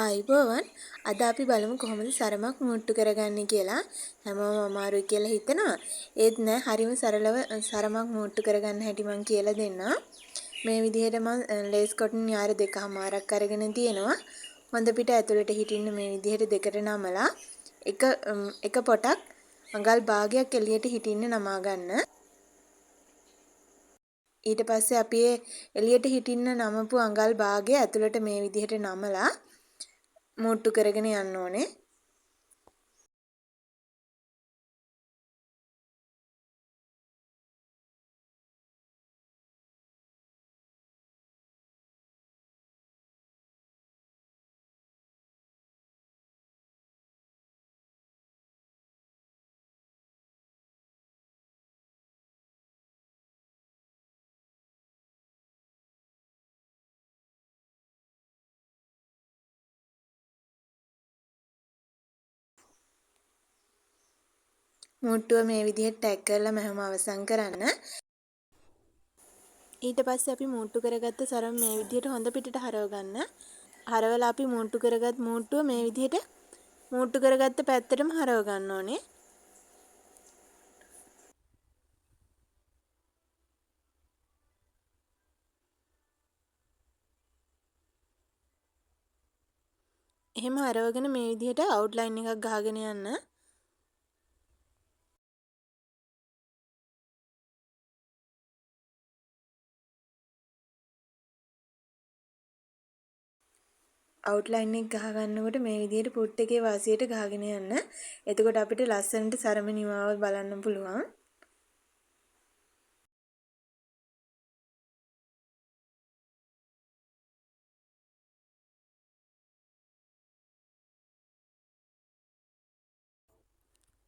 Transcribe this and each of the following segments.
ආයිබෝවන් අද අපි බලමු කොහොමද සරමක් මුට්ටු කරගන්නේ කියලා. හැමෝම අමාරුයි කියලා හිතනවා. ඒත් නෑ හරිම සරලව සරමක් මුට්ටු කරගන්න හැටි මම කියලා දෙන්නම්. මේ විදිහට මම ලේස් කොටන් යාර දෙකමාරක් අරගෙන තියෙනවා. හොඳ පිට ඇතුළට හිටින්න මේ විදිහට දෙකට නමලා එක පොටක් අඟල් භාගයක් එළියට හිටින්න නමා ගන්න. ඊට පස්සේ අපි එළියට හිටින්න නමපු අඟල් භාගය ඇතුළට මේ විදිහට නමලා මුට්ටු කරගෙන යන්න ඕනේ. මුට්ටුව මේ විදිහට ටැග් කරලා මම අවසන් කරන්න. ඊට පස්සේ අපි මුට්ටු කරගත්ත සරම මේ විදිහට හොඳ පිටට හරව ගන්න. හරවලා අපි මුට්ටු කරගත් මුට්ටුව මේ විදිහට මුට්ටු කරගත්ත පැත්තටම හරව ගන්න ඕනේ. එහෙම හරවගෙන මේ විදිහට අවුට්ලයින් එකක් ගහගෙන යන්න. අවුට්ලයින් එක ගහ ගන්නකොට මේ විදිහට පුට් එකේ වාසියට ගහගෙන යන්න. එතකොට අපිට ලස්සනට සරම නිමාව බලන්න පුළුවන්.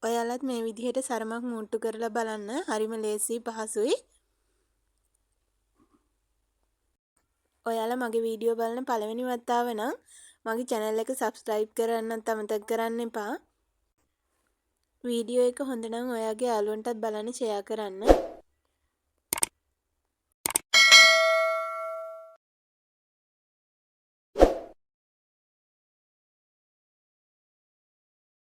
ඔයාලත් මේ විදිහට සරමක් මුට්ටු කරලා බලන්න. හරිම ලේසි පහසුයි. ඔයාලා මගේ වීඩියෝ බලන පළවෙනි වතාව නම් මගේ channel එක subscribe කරන්නත් අමතක කරන්න එපා. වීඩියෝ එක හොඳ නම් ඔයාගේ යාළුවන්ටත් බලන්න share කරන්න.